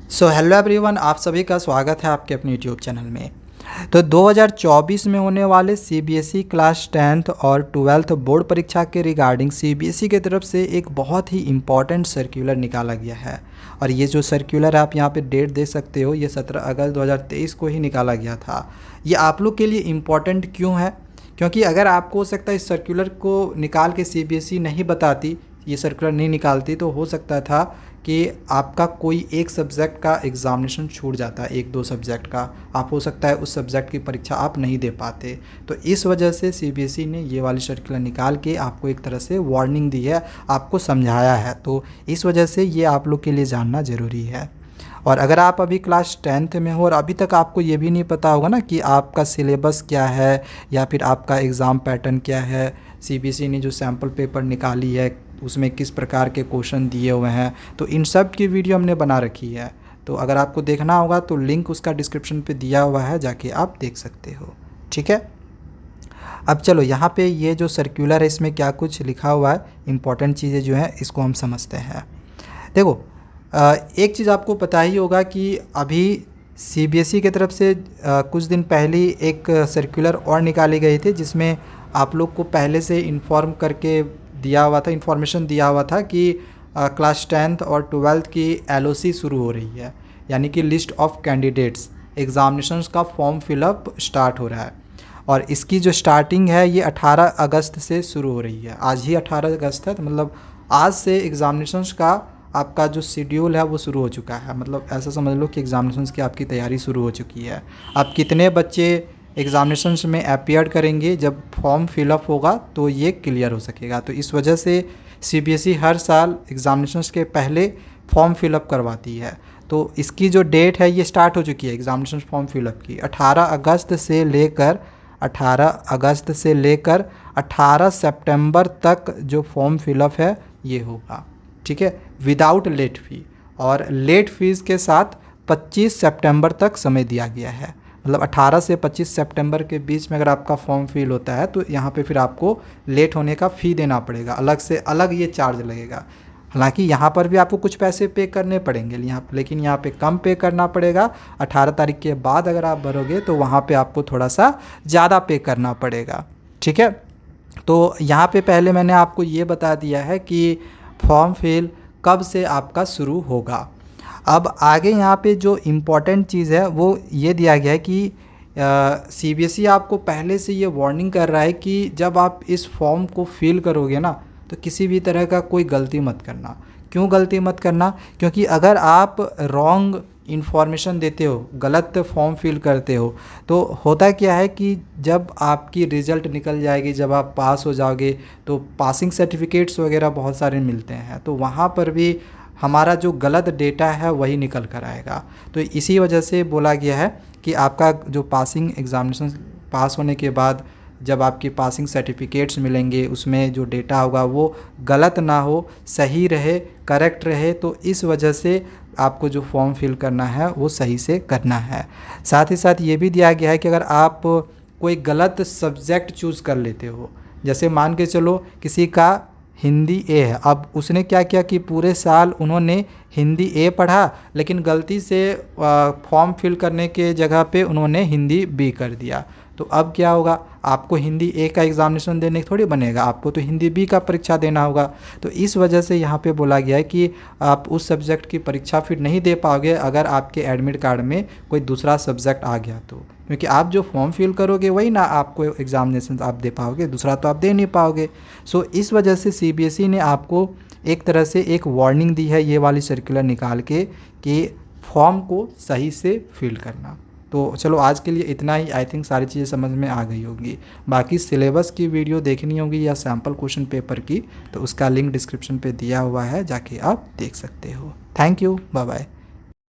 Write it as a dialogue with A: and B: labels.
A: So hello everyone, आप सभी का स्वागत है आपके अपने यूट्यूब चैनल में। तो 2024 में होने वाले सीबीएसई क्लास 10th और 12th बोर्ड परीक्षा के रिगार्डिंग सीबीएसई की तरफ से एक बहुत ही इम्पॉर्टेंट सर्कुलर निकाला गया है। और ये जो सर्कुलर आप यहाँ पे डेट देख सकते हो, ये 17 अगस्त 2023 को ही निकाला गया था। ये आप लोग के लिए इम्पॉर्टेंट क्यों है? क्योंकि अगर आपको हो सकता है इस सर्कुलर को निकाल के सीबीएसई नहीं बताती, ये सर्कुलर नहीं निकालती, तो हो सकता था कि आपका कोई एक सब्जेक्ट का एग्ज़ामिनेशन छूट जाता है, एक दो सब्जेक्ट का आप हो सकता है उस सब्जेक्ट की परीक्षा आप नहीं दे पाते। तो इस वजह से सीबीएसई ने ये वाली सर्कुलर निकाल के आपको एक तरह से वार्निंग दी है, आपको समझाया है। तो इस वजह से ये आप लोग के लिए जानना ज़रूरी है। और अगर आप अभी क्लास 10th में हो और अभी तक आपको ये भी नहीं पता होगा ना कि आपका सिलेबस क्या है या फिर आपका एग्ज़ाम पैटर्न क्या है, सीबीएसई ने जो सैम्पल पेपर निकाली है उसमें किस प्रकार के क्वेश्चन दिए हुए हैं, तो इन सब की वीडियो हमने बना रखी है। तो अगर आपको देखना होगा तो लिंक उसका डिस्क्रिप्शन पे दिया हुआ है, जाके आप देख सकते हो। ठीक है, अब चलो यहाँ पे ये जो सर्कुलर है इसमें क्या कुछ लिखा हुआ है, इम्पॉर्टेंट चीज़ें जो हैं इसको हम समझते हैं। देखो, एक चीज़ आपको पता ही होगा कि अभी सीबीएसई की तरफ से कुछ दिन पहले एक सर्कुलर और निकाली गई थी, जिसमें आप लोग को पहले से इन्फॉर्म करके दिया हुआ था, इन्फॉर्मेशन दिया हुआ था कि क्लास 10th और 12th की एलओसी शुरू हो रही है, यानी कि लिस्ट ऑफ कैंडिडेट्स एग्ज़ामिनेशंस का फॉर्म फिलअप स्टार्ट हो रहा है। और इसकी जो स्टार्टिंग है ये 18 अगस्त से शुरू हो रही है। आज ही 18 अगस्त है, तो मतलब आज से एग्ज़ामिनेशंस का आपका जो शेड्यूल है वो शुरू हो चुका है। मतलब ऐसा समझ लो कि एग्ज़ामिनेशंस की आपकी तैयारी शुरू हो चुकी है। अब कितने बच्चे एग्ज़ामिनेशंस में अपीयर करेंगे, जब फॉर्म फिलअप होगा तो ये क्लियर हो सकेगा। तो इस वजह से सीबीएसई हर साल एग्ज़ामिनेशंस के पहले फॉर्म फिलअप करवाती है। तो इसकी जो डेट है ये स्टार्ट हो चुकी है एग्ज़ामिनेशन फॉर्म फिलअप की। 18 अगस्त से लेकर 18 सितंबर तक जो फॉर्म फिलअप है ये होगा। ठीक है, विदाउट लेट फ़ी, और लेट फीस के साथ 25 सितंबर तक समय दिया गया है। मतलब 18 से 25 सितंबर के बीच में अगर आपका फॉर्म फिल होता है तो यहाँ पे फिर आपको लेट होने का फ़ी देना पड़ेगा, अलग से अलग ये चार्ज लगेगा। हालांकि यहाँ पर भी आपको कुछ पैसे पे करने पड़ेंगे लेकिन यहाँ पे कम पे करना पड़ेगा। 18 तारीख के बाद अगर आप भरोगे तो वहाँ पे आपको थोड़ा सा ज़्यादा पे करना पड़ेगा। ठीक है, तो यहाँ पे पहले मैंने आपको ये बता दिया है कि फॉर्म फिल कब से आपका शुरू होगा। अब आगे यहाँ पे जो इम्पोर्टेंट चीज़ है वो ये दिया गया है कि सीबीएसई आपको पहले से ये वार्निंग कर रहा है कि जब आप इस फॉर्म को फिल करोगे ना तो किसी भी तरह का कोई गलती मत करना। क्यों गलती मत करना? क्योंकि अगर आप रॉन्ग इन्फॉर्मेशन देते हो, गलत फॉर्म फिल करते हो, तो होता क्या है कि जब आपकी रिज़ल्ट निकल जाएगी, जब आप पास हो जाओगे, तो पासिंग सर्टिफिकेट्स वगैरह बहुत सारे मिलते हैं, तो वहाँ पर भी हमारा जो गलत डेटा है वही निकल कर आएगा। तो इसी वजह से बोला गया है कि आपका जो पासिंग एग्ज़ामिनेशन पास होने के बाद जब आपकी पासिंग सर्टिफिकेट्स मिलेंगे उसमें जो डेटा होगा वो गलत ना हो, सही रहे, करेक्ट रहे। तो इस वजह से आपको जो फॉर्म फिल करना है वो सही से करना है। साथ ही साथ ये भी दिया गया है कि अगर आप कोई गलत सब्जेक्ट चूज़ कर लेते हो, जैसे मान के चलो किसी का हिंदी ए है, अब उसने क्या किया कि पूरे साल उन्होंने हिंदी ए पढ़ा, लेकिन गलती से फॉर्म फिल करने के जगह पे उन्होंने हिंदी बी कर दिया। तो अब क्या होगा, आपको हिंदी ए का एग्ज़ामिनेशन देने थोड़ी बनेगा, आपको तो हिंदी बी का परीक्षा देना होगा। तो इस वजह से यहाँ पे बोला गया है कि आप उस सब्जेक्ट की परीक्षा फिर नहीं दे पाओगे अगर आपके एडमिट कार्ड में कोई दूसरा सब्जेक्ट आ गया तो, क्योंकि आप जो फॉर्म फिल करोगे वही ना आपको एग्ज़ामिनेशन आप दे पाओगे, दूसरा तो आप दे नहीं पाओगे। सो इस वजह से सीबीएसई ने आपको एक तरह से एक वार्निंग दी है ये वाली सर्कुलर निकाल के कि फॉर्म को सही से फिल करना। तो चलो आज के लिए इतना ही। आई थिंक सारी चीज़ें समझ में आ गई होंगी। बाकी सिलेबस की वीडियो देखनी होगी या सैम्पल क्वेश्चन पेपर की, तो उसका लिंक डिस्क्रिप्शन पे दिया हुआ है, जाके आप देख सकते हो। Thank you, bye bye.